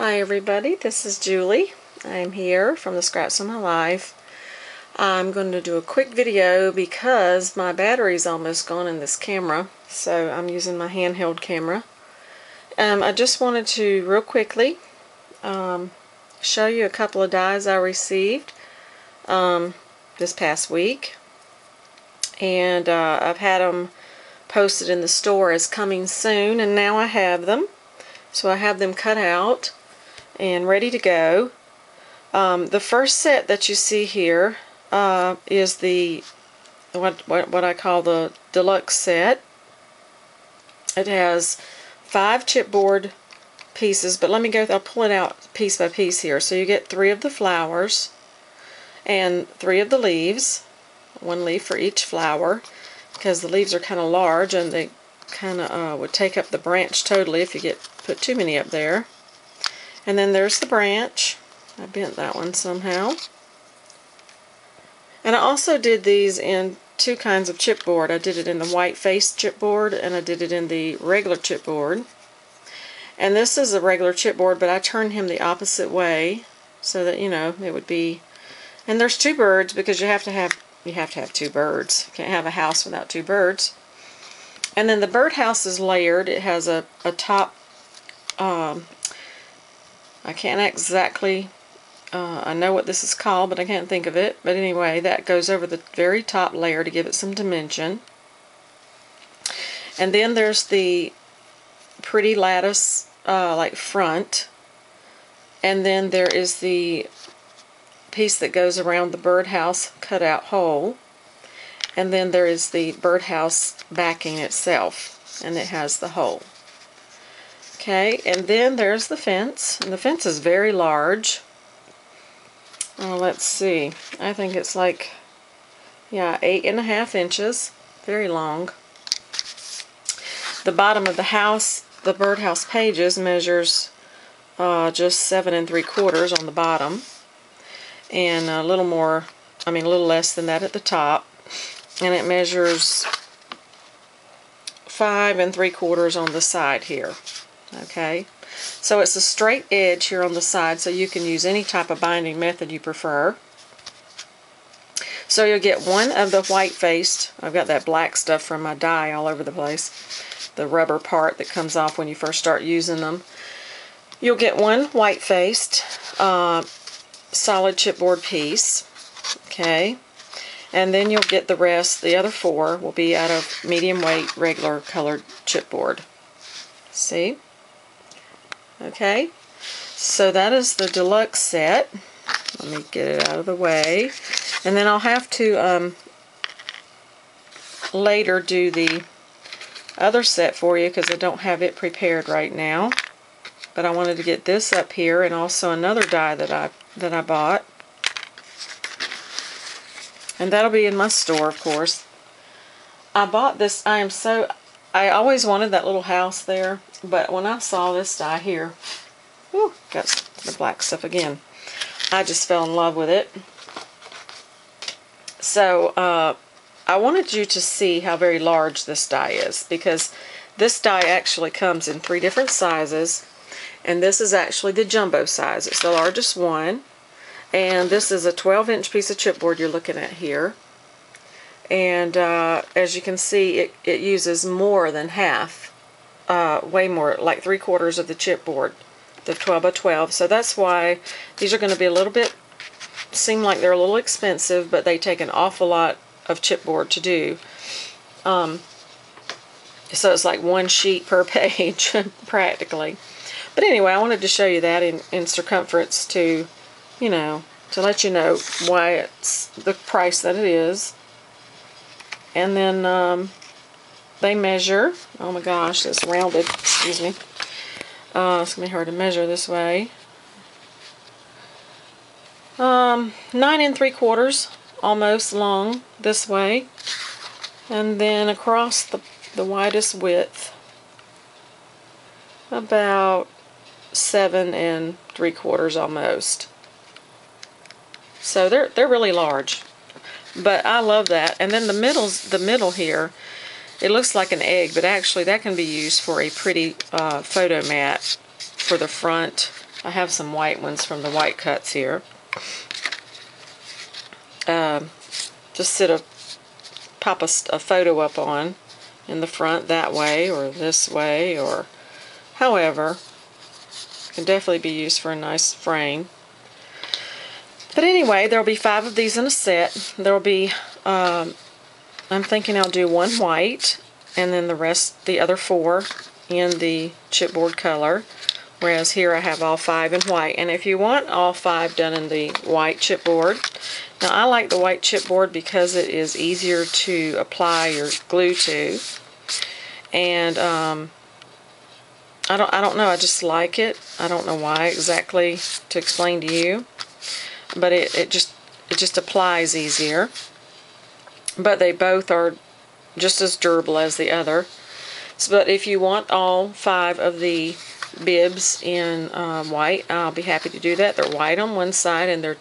Hi everybody, this is Julie. I'm here from the Scraps of My Life. I'm going to do a quick video because my battery's almost gone in this camera, so I'm using my handheld camera. I just wanted to real quickly show you a couple of dies I received this past week, and I've had them posted in the store as coming soon, and now I have them. So I have them cut out and ready to go. The first set that you see here is the what I call the deluxe set. It has 5 chipboard pieces, but let me go. I'll pull it out piece by piece here. So you get 3 of the flowers and 3 of the leaves, 1 leaf for each flower, because the leaves are kind of large and they kind of would take up the branch totally if you put too many up there. And then there's the branch. I bent that one somehow. And I also did these in 2 kinds of chipboard. I did it in the white faced chipboard and I did it in the regular chipboard. And this is a regular chipboard, but I turned him the opposite way so that, you know, it would be. And there's 2 birds because you have to have 2 birds. You can't have a house without 2 birds. And then the birdhouse is layered. It has a top, I can't exactly, I know what this is called, but I can't think of it. But anyway, that goes over the very top layer to give it some dimension. And then there's the pretty lattice, like front. And then there is the piece that goes around the birdhouse cutout hole. And then there is the birdhouse backing itself, and it has the hole. Okay, and then there's the fence, and the fence is very large. Let's see, I think it's like, yeah, 8.5 inches, very long. The bottom of the house, the birdhouse pages, measures just 7 3/4 on the bottom, and a little more, a little less than that at the top. And it measures 5 3/4 on the side here. Okay, so it's a straight edge here on the side, so you can use any type of binding method you prefer. So you'll get 1 of the white faced. I've got that black stuff from my dye all over the place, the rubber part that comes off when you first start using them. You'll get 1 white faced solid chipboard piece. Okay. And then you'll get the rest, the other 4 will be out of medium weight, regular colored chipboard. See? Okay, so that is the deluxe set. Let me get it out of the way. And then I'll have to later do the other set for you because I don't have it prepared right now. But I wanted to get this up here, and also another die that I bought. And that'll be in my store, of course. I bought this. I always wanted that little house there, but when I saw this die here, whew, got the black stuff again, I just fell in love with it. So I wanted you to see how very large this die is, because this die actually comes in 3 different sizes, and this is actually the jumbo size. It's the largest one. And this is a 12-inch piece of chipboard you're looking at here. And as you can see, it uses more than half, way more, like 3/4 of the chipboard, the 12 by 12. So that's why these are going to be a little bit, seem like they're a little expensive, but they take an awful lot of chipboard to do. So it's like 1 sheet per page, practically. But anyway, I wanted to show you that in circumference to, you know, to let you know why it's the price that it is. And then they measure, oh my gosh, it's rounded, excuse me. It's going to be hard to measure this way. 9 3/4 almost long this way. And then across the widest width, about 7 3/4 almost. So they're really large, but I love that. And then the middle here, it looks like an egg, but actually that can be used for a pretty photo mat for the front I have some white ones from the white cuts here. Just pop a photo up on in the front that way or this way, or however. Can definitely be used for a nice frame. But anyway, there'll be 5 of these in a set. There'll be, I'm thinking I'll do 1 white, and then the other 4 in the chipboard color. Whereas here I have all 5 in white. And if you want all 5 done in the white chipboard, now I like the white chipboard because it is easier to apply your glue to. And I don't know, I just like it. I don't know why exactly to explain to you, but it just applies easier. But they both are just as durable as the other. But if you want all 5 of the bibs in white, I'll be happy to do that. They're white on one side and they're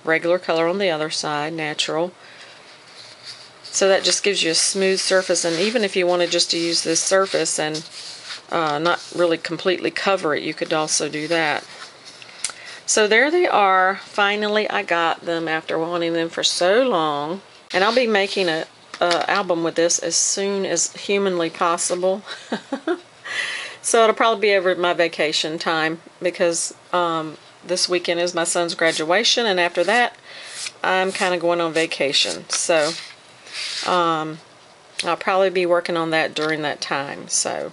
regular color on the other side, natural. So that just gives you a smooth surface, and even if you wanted just to use this surface and not really completely cover it, you could also do that. So there they are. Finally I got them after wanting them for so long. And I'll be making an album with this as soon as humanly possible. So it'll probably be over my vacation time, because this weekend is my son's graduation, and after that I'm kind of going on vacation. So I'll probably be working on that during that time. So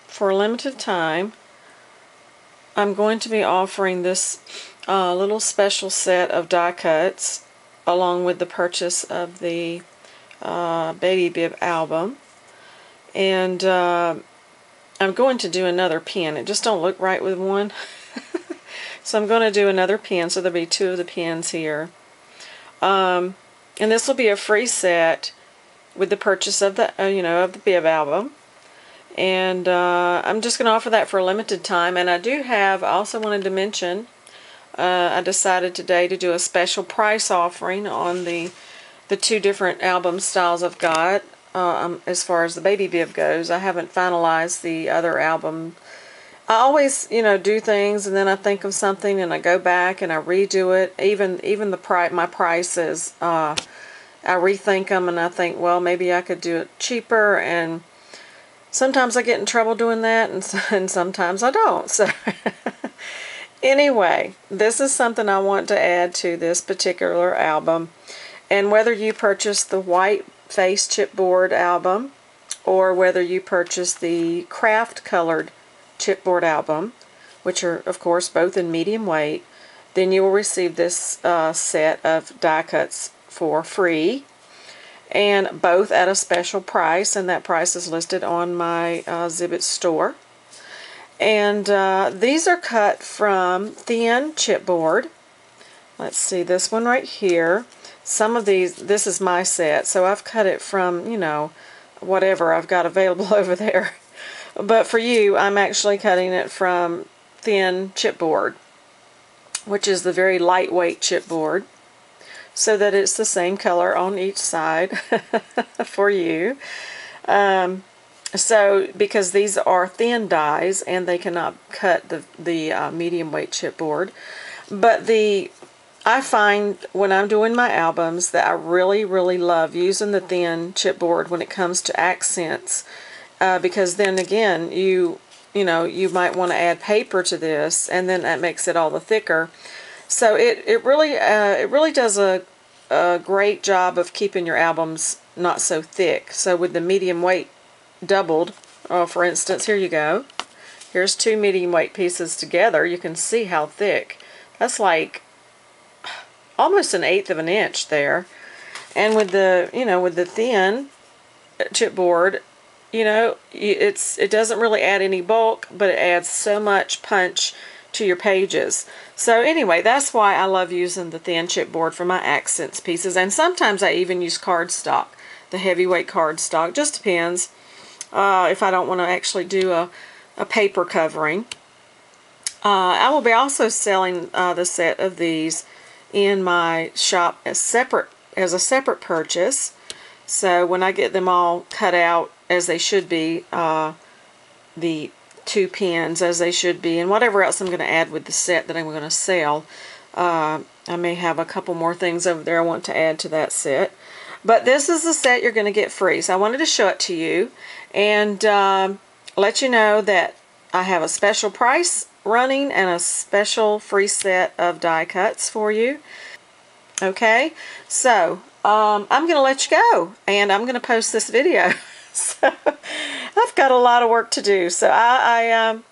for a limited time, I'm going to be offering this little special set of die cuts along with the purchase of the Baby Bib album. And I'm going to do another pin. It just don't look right with one. So I'm going to do another pin, so there'll be 2 of the pins here. And this will be a free set with the purchase of the, of the Bib album. And I'm just going to offer that for a limited time. And I also wanted to mention, I decided today to do a special price offering on the 2 different album styles I've got. As far as the Baby Bib goes, I haven't finalized the other album. I always, do things and then I think of something and I go back and I redo it. Even my prices, I rethink them and I think, well, maybe I could do it cheaper, and sometimes I get in trouble doing that, and sometimes I don't. So anyway, this is something I want to add to this particular album. And whether you purchase the white face chipboard album or whether you purchase the craft colored chipboard album, which are of course both in medium weight, then you will receive this set of die cuts for free, and both at a special price, and that price is listed on my Zibbit store. And these are cut from thin chipboard. Let's see, this one right here. Some of these, this is my set, so I've cut it from, whatever I've got available over there. But for you, I'm actually cutting it from thin chipboard, which is the very lightweight chipboard, so that it's the same color on each side for you. So, because these are thin dies and they cannot cut the medium weight chipboard. But I find when I'm doing my albums that I really, really love using the thin chipboard when it comes to accents, because then again, you might want to add paper to this, and then that makes it all the thicker. So it really does a great job of keeping your albums not so thick. So with the medium weight doubled, for instance, here you go. Here's 2 medium weight pieces together. You can see how thick. That's like almost 1/8 of an inch there. And with the thin chipboard, it doesn't really add any bulk, but it adds so much punch to your pages. So anyway, that's why I love using the thin chipboard for my accents pieces. And sometimes I even use cardstock, the heavyweight cardstock. Just depends if I don't want to actually do a paper covering. I will be also selling the set of these in my shop as a separate purchase. So when I get them all cut out as they should be, the 2 pins as they should be, and whatever else I'm going to add with the set that I'm going to sell, I may have a couple more things over there I want to add to that set. But this is the set you're going to get free. So I wanted to show it to you and let you know that I have a special price running and a special free set of die cuts for you. Okay, so I'm going to let you go and I'm going to post this video. So I've got a lot of work to do. So I'll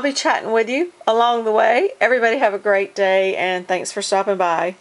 be chatting with you along the way. Everybody have a great day and thanks for stopping by.